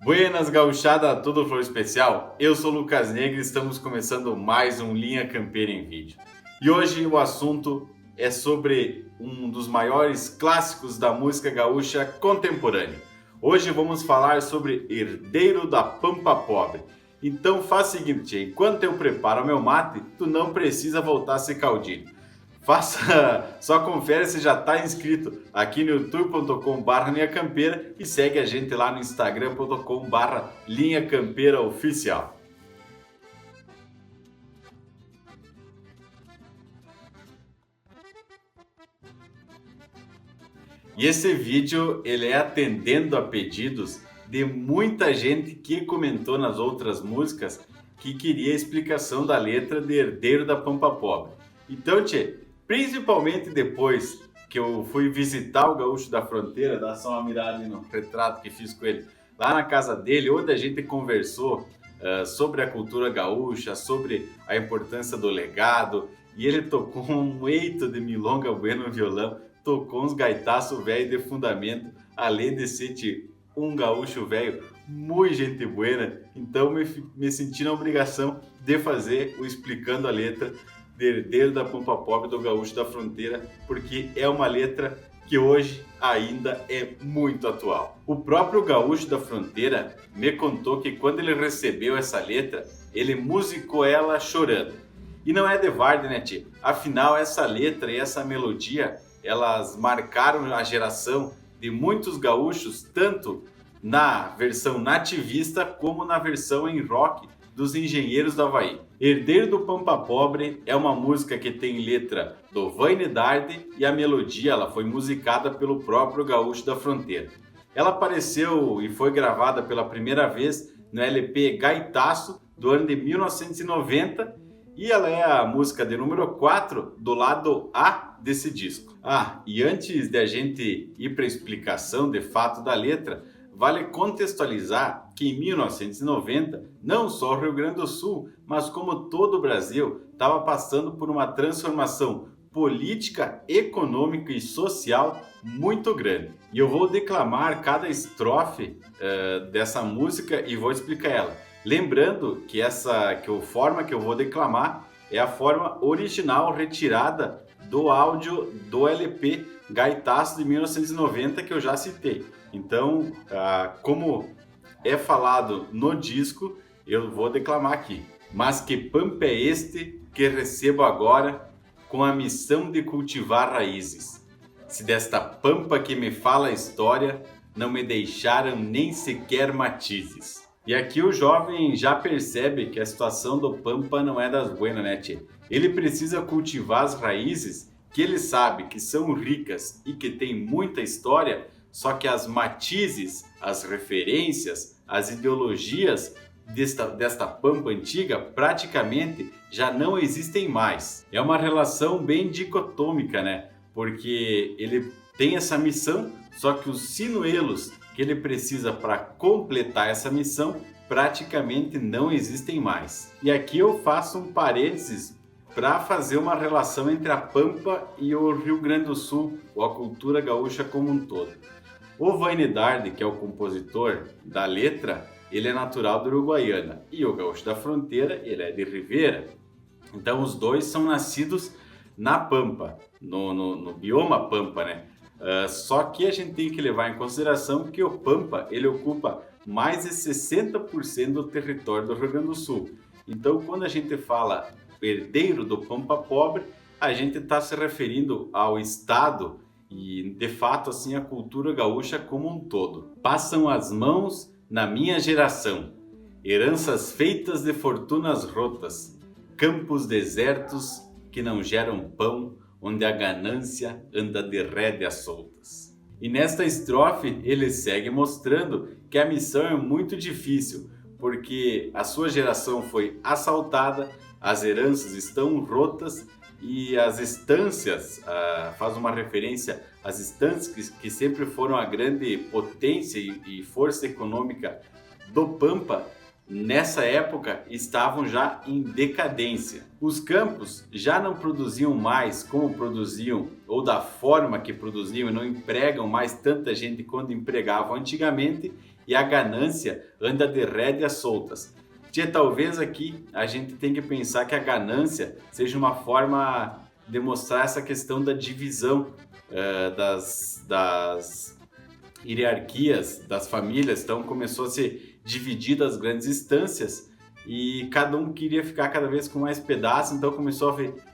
Buenas, gauchada, tudo flor especial? Eu sou o Lucas Negre e estamos começando mais um Linha Campeira em vídeo. E hoje o assunto é sobre um dos maiores clássicos da música gaúcha contemporânea. Hoje vamos falar sobre Herdeiro da Pampa Pobre. Então faz o seguinte, enquanto eu preparo o meu mate, tu não precisa voltar a ser caudilho. Só confere se já está inscrito aqui no youtube.com/barra Linha Campeira e segue a gente lá no instagram.com/barra Linha Campeira Oficial. E esse vídeo ele é atendendo a pedidos de muita gente que comentou nas outras músicas que queria explicação da letra de Herdeiro da Pampa Pobre. Então, principalmente depois que eu fui visitar o Gaúcho da Fronteira, dá só uma mirada no retrato que fiz com ele, lá na casa dele, onde a gente conversou sobre a cultura gaúcha, sobre a importância do legado, e ele tocou um eito de milonga bueno no violão, tocou uns gaitaços velho de fundamento, além de ser um gaúcho velho muito gente buena, então me senti na obrigação de fazer o Explicando a Letra de Herdeiro da Pampa Pobre do Gaúcho da Fronteira, porque é uma letra que hoje ainda é muito atual. O próprio Gaúcho da Fronteira me contou que quando ele recebeu essa letra, ele musicou ela chorando. E não é de varde, né, tio? Afinal, essa letra e essa melodia, elas marcaram a geração de muitos gaúchos, tanto na versão nativista como na versão em rock dos Engenheiros do Havaí. Herdeiro do Pampa Pobre é uma música que tem letra do Wayne Dardy e a melodia ela foi musicada pelo próprio Gaúcho da Fronteira. Ela apareceu e foi gravada pela primeira vez no LP Gaitaço do ano de 1990 e ela é a música de número 4 do lado A desse disco. E antes de a gente ir para a explicação de fato da letra, vale contextualizar que em 1990, não só o Rio Grande do Sul, mas como todo o Brasil, estava passando por uma transformação política, econômica e social muito grande. E eu vou declamar cada estrofe dessa música e vou explicar ela. Lembrando que a forma que eu vou declamar é a forma original retirada do áudio do LP Gaitaço de 1990 que eu já citei. Então, como é falado no disco, eu vou declamar aqui. Mas que pampa é este que recebo agora com a missão de cultivar raízes? Se desta pampa que me fala a história não me deixaram nem sequer matizes. E aqui o jovem já percebe que a situação do pampa não é das buenas, né, tchê? Ele precisa cultivar as raízes que ele sabe que são ricas e que tem muita história, só que as matizes, as referências, as ideologias desta pampa antiga praticamente já não existem mais. É uma relação bem dicotômica, né? Porque ele tem essa missão, só que os sinuelos que ele precisa para completar essa missão praticamente não existem mais. E aqui eu faço um parênteses para fazer uma relação entre a Pampa e o Rio Grande do Sul, ou a cultura gaúcha como um todo. O Wayne Dardy, que é o compositor da letra, ele é natural da Uruguaiana, e o Gaúcho da Fronteira, ele é de Rivera. Então os dois são nascidos na Pampa, no bioma Pampa, né? Só que a gente tem que levar em consideração que o Pampa, ele ocupa mais de 60% do território do Rio Grande do Sul. Então quando a gente fala Herdeiro do Pampa Pobre, a gente está se referindo ao estado e, de fato, assim, a cultura gaúcha como um todo. Passam as mãos na minha geração, heranças feitas de fortunas rotas, campos desertos que não geram pão, onde a ganância anda de rédeas soltas. E nesta estrofe ele segue mostrando que a missão é muito difícil, porque a sua geração foi assaltada, as heranças estão rotas e as estâncias, faz uma referência às estâncias que sempre foram a grande potência e força econômica do Pampa, nessa época estavam já em decadência. Os campos já não produziam mais como produziam ou da forma que produziam e não empregam mais tanta gente quanto empregavam antigamente e a ganância anda de rédeas soltas. Tia, talvez aqui a gente tenha que pensar que a ganância seja uma forma de mostrar essa questão da divisão das hierarquias das famílias. Então começou a ser dividida as grandes instâncias e cada um queria ficar cada vez com mais pedaços, então começou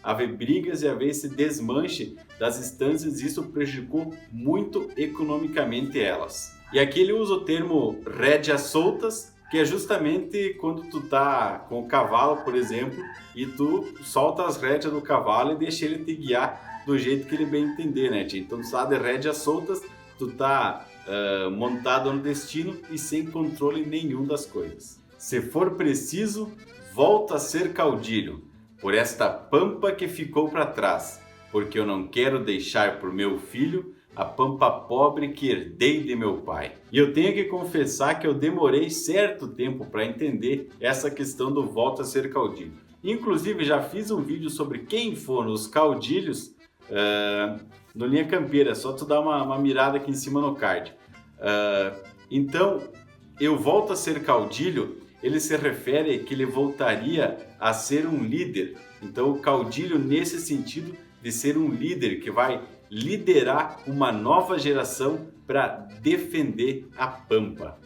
a haver brigas e a haver esse desmanche das instâncias, e isso prejudicou muito economicamente elas. E aqui ele usa o termo rédeas soltas, que é justamente quando tu tá com o cavalo, por exemplo, e tu solta as rédeas do cavalo e deixa ele te guiar do jeito que ele bem entender, né, tia? Então tu tá de rédeas soltas, tu tá montado no destino e sem controle nenhum das coisas. Se for preciso, volta a ser caudilho, por esta pampa que ficou para trás, porque eu não quero deixar por meu filho a pampa pobre que herdei de meu pai. E eu tenho que confessar que eu demorei certo tempo para entender essa questão do volta a ser caudilho. Inclusive já fiz um vídeo sobre quem foram os caudilhos no Linha Campeira, é só tu dar uma mirada aqui em cima no card. Então, eu volto a ser caudilho, ele se refere que ele voltaria a ser um líder. Então, o caudilho nesse sentido de ser um líder que vai liderar uma nova geração para defender a pampa.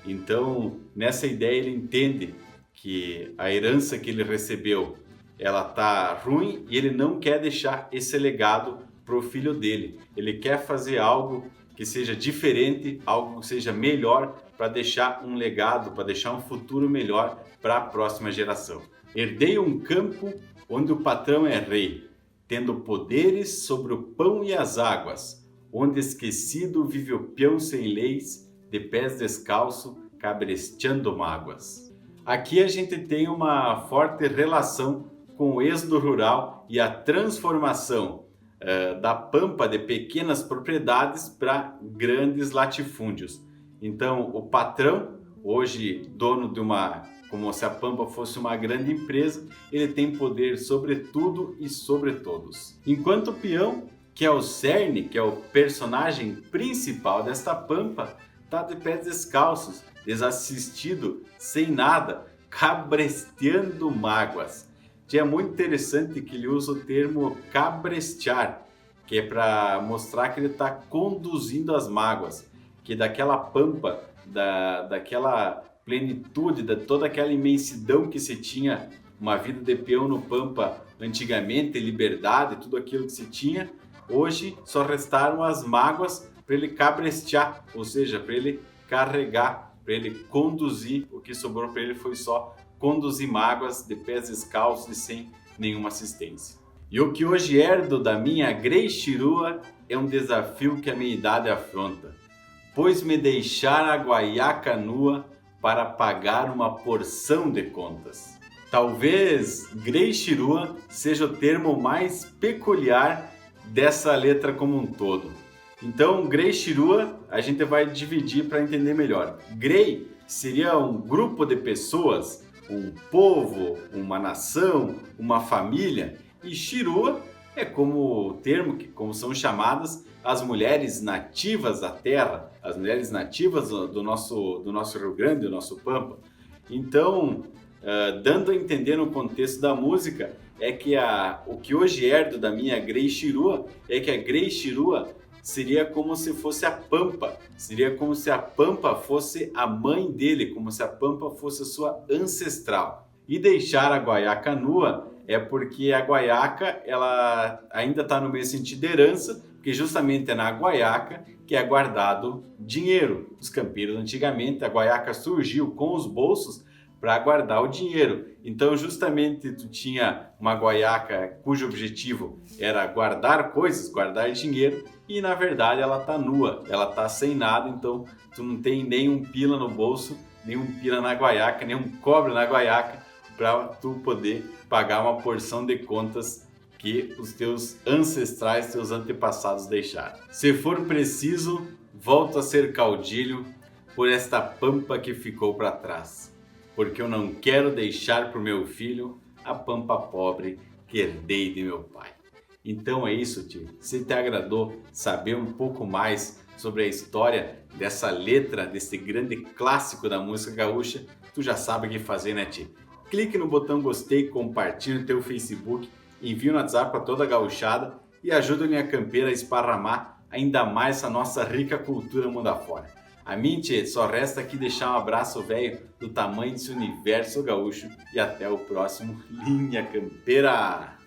Então, nessa ideia ele entende que a herança que ele recebeu, ela tá ruim e ele não quer deixar esse legado pro filho dele. Ele quer fazer algo que seja diferente, algo que seja melhor para deixar um legado, para deixar um futuro melhor para a próxima geração. Herdei um campo onde o patrão é rei, tendo poderes sobre o pão e as águas, onde esquecido vive o peão sem leis, de pés descalço, cabresteando mágoas. Aqui a gente tem uma forte relação com o êxodo rural e a transformação da pampa de pequenas propriedades para grandes latifúndios. Então, o patrão, hoje dono de como se a pampa fosse uma grande empresa, ele tem poder sobre tudo e sobre todos. Enquanto o peão, que é o cerne, que é o personagem principal desta pampa, está de pés descalços, desassistido, sem nada, cabresteando mágoas. É muito interessante que ele usa o termo cabrestear, que é para mostrar que ele está conduzindo as mágoas, que daquela pampa, daquela plenitude, de toda aquela imensidão que se tinha, uma vida de peão no pampa antigamente, liberdade, tudo aquilo que se tinha, hoje só restaram as mágoas para ele cabrestear, ou seja, para ele carregar, para ele conduzir. O que sobrou para ele foi só conduzir mágoas de pés descalços e sem nenhuma assistência. E o que hoje herdo da minha grei chirua é um desafio que a minha idade afronta, pois me deixar a guaiaca nua para pagar uma porção de contas. Talvez grei chirua seja o termo mais peculiar dessa letra como um todo. Então, grei chirua a gente vai dividir para entender melhor. Grei seria um grupo de pessoas, um povo, uma nação, uma família, e chirua é como o termo, como são chamadas as mulheres nativas da terra, as mulheres nativas do nosso Rio Grande, do nosso Pampa. Então, dando a entender no contexto da música, é que o que hoje herdo da minha grei chirua é que a grei chirua seria como se fosse a pampa, seria como se a pampa fosse a mãe dele, como se a pampa fosse a sua ancestral. E deixar a guaiaca nua é porque a guaiaca ela ainda está no mesmo sentido de herança, porque justamente é na guaiaca que é guardado dinheiro. Os campeiros antigamente, a guaiaca surgiu com os bolsos para guardar o dinheiro. Então justamente tu tinha uma guaiaca cujo objetivo era guardar coisas, guardar dinheiro, e na verdade ela tá nua, ela tá sem nada, então tu não tem nenhum pila no bolso, nenhum pila na guaiaca, nenhum cobre na guaiaca para tu poder pagar uma porção de contas que os teus ancestrais, teus antepassados deixaram. Se for preciso, volto a ser caudilho por esta pampa que ficou para trás, porque eu não quero deixar para o meu filho a pampa pobre que herdei de meu pai. Então é isso, tio. Se te agradou saber um pouco mais sobre a história dessa letra, desse grande clássico da música gaúcha, tu já sabe o que fazer, né, tchê? Clique no botão gostei, compartilhe no teu Facebook, envie no WhatsApp para toda a gauchada e ajuda a Linha Campeira a esparramar ainda mais essa nossa rica cultura mundo afora. A mim, tchê, só resta aqui deixar um abraço velho do tamanho desse universo gaúcho e até o próximo Linha Campeira!